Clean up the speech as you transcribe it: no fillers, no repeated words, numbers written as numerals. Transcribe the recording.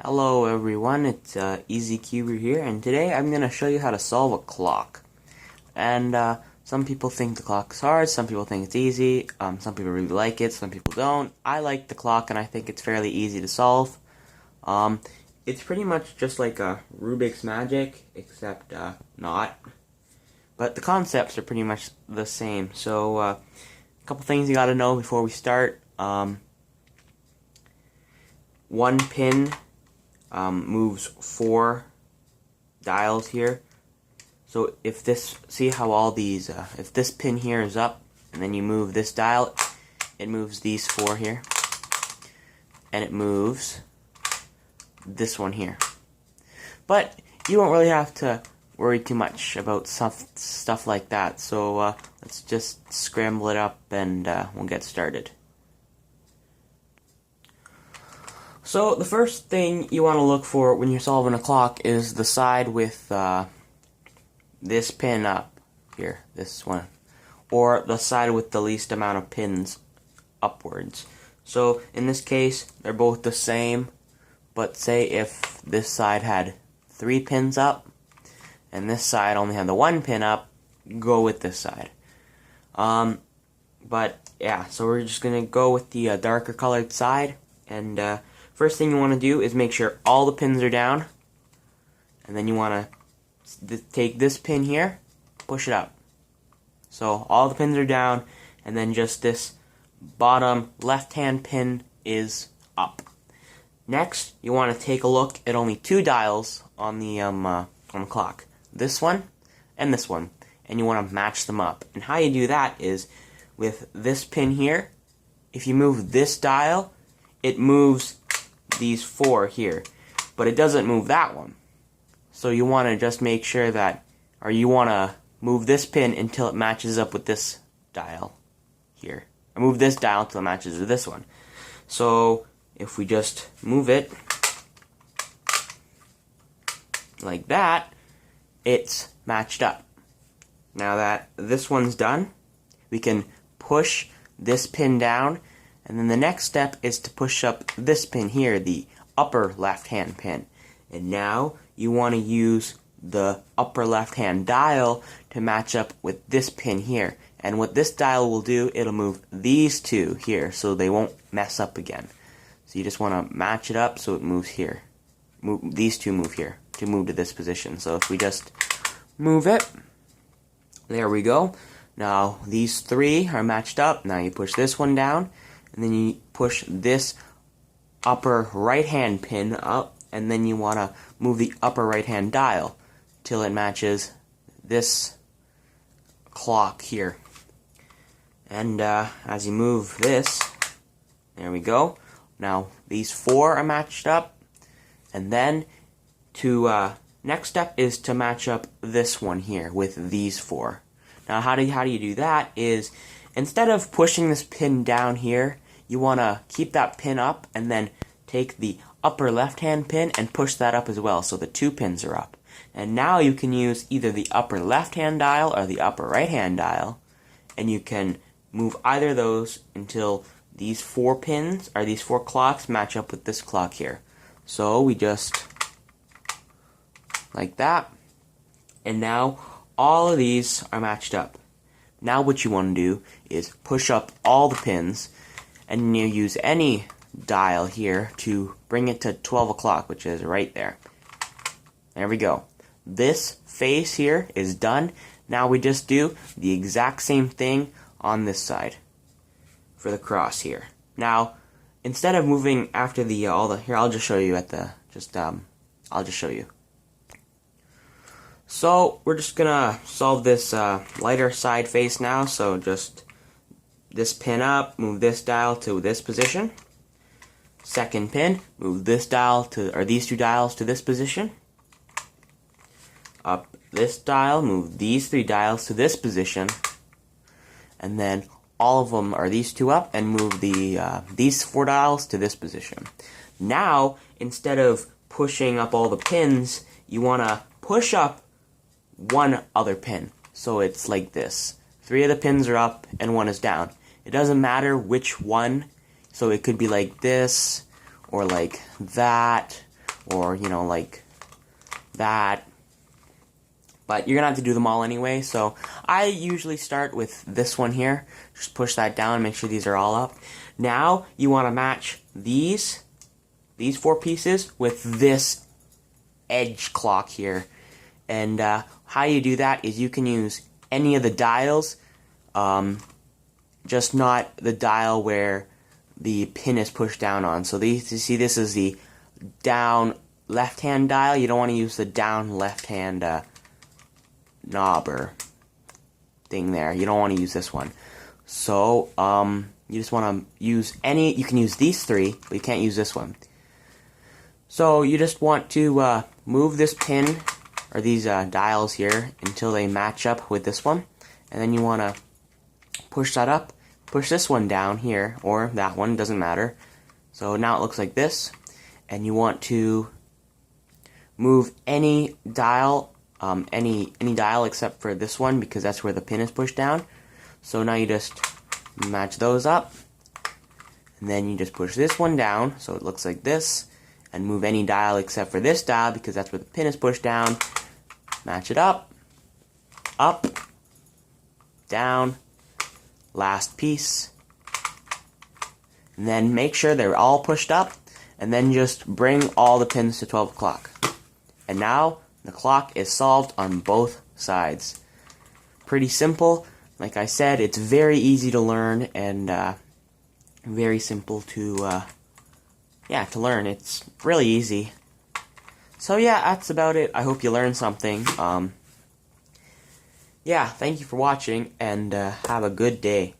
Hello everyone, it's EasyCuber here, and today I'm going to show you how to solve a clock. And some people think the clock's hard, some people think it's easy, some people really like it, some people don't. I like the clock and I think it's fairly easy to solve. It's pretty much just like a Rubik's Magic, except not. But the concepts are pretty much the same. So a couple things you got to know before we start. One pin moves 4 dials here. So if this, see how all these, if this pin here is up, and then you move this dial, it moves these 4 here, and it moves this one here. But you won't really have to worry too much about stuff like that. So let's just scramble it up, and we'll get started. So the first thing you want to look for when you're solving a clock is the side with this pin up here, this one, or the side with the least amount of pins upwards. So in this case, they're both the same, but say if this side had 3 pins up and this side only had the 1 pin up, go with this side. But yeah, so we're just gonna go with the darker colored side, and first thing you want to do is make sure all the pins are down, and then you want to take this pin here, push it up. So all the pins are down, and then just this bottom left-hand pin is up. Next, you want to take a look at only 2 dials on the clock, this one and this one, and you want to match them up. And how you do that is with this pin here. If you move this dial, it moves these 4 here, but it doesn't move that one. So you want to just make sure that, or you want to move this pin until it matches up with this dial here. Or move this dial until it matches with this one. So if we just move it like that, it's matched up. Now that this one's done, we can push this pin down, and then the next step is to push up this pin here, the upper left-hand pin. And now you want to use the upper left-hand dial to match up with this pin here. And what this dial will do, it'll move these 2 here so they won't mess up again. So you just want to match it up so it moves here. These 2 move here to move to this position. So if we just move it, there we go. Now these 3 are matched up. Now you push this one down, and then you push this upper right-hand pin up, and then you want to move the upper right-hand dial till it matches this clock here. And as you move this, there we go. Now these 4 are matched up, and then to next step is to match up this one here with these 4. Now how do you do that is, instead of pushing this pin down here, you want to keep that pin up and then take the upper left-hand pin and push that up as well, so the 2 pins are up. And now you can use either the upper left-hand dial or the upper right-hand dial, and you can move either of those until these 4 pins, or these 4 clocks, match up with this clock here. So we just, like that, and now all of these are matched up. Now what you want to do is push up all the pins, and you use any dial here to bring it to 12 o'clock, which is right there. There we go. This face here is done. Now we just do the exact same thing on this side for the cross here. Now, instead of moving after the here, I'll just show you at the I'll just show you. So we're just gonna solve this lighter side face now. So just this pin up, move this dial to this position. Second pin, move this dial to, or these 2 dials to this position. Up this dial, move these 3 dials to this position. And then all of them are these 2 up, and move these 4 dials to this position. Now, instead of pushing up all the pins, you want to push up 1 other pin. So it's like this. 3 of the pins are up and 1 is down. It doesn't matter which one, so it could be like this, or like that, or, you know, like that. But you're going to have to do them all anyway, so I usually start with this one here. Just push that down, make sure these are all up. Now, you want to match these 4 pieces with this edge clock here. And how you do that is you can use any of the dials, just not the dial where the pin is pushed down on. So you see this is the down left-hand dial. You don't want to use the down left-hand knob or thing there. You don't want to use this one. So you just want to use any. You can use these 3, but you can't use this one. So you just want to move this pin or these dials here until they match up with this one, and then you want to push that up, push this one down here, or that one, doesn't matter. So now it looks like this, and you want to move any dial, any dial except for this one, because that's where the pin is pushed down. So now you just match those up, and then you just push this one down, so it looks like this, and move any dial except for this dial, because that's where the pin is pushed down. Match it up, down, last piece, and then make sure they're all pushed up, and then just bring all the pins to 12 o'clock. And now the clock is solved on both sides. Pretty simple. Like I said, it's very easy to learn and very simple to learn. It's really easy. So yeah, that's about it. I hope you learned something. Yeah, thank you for watching, and have a good day.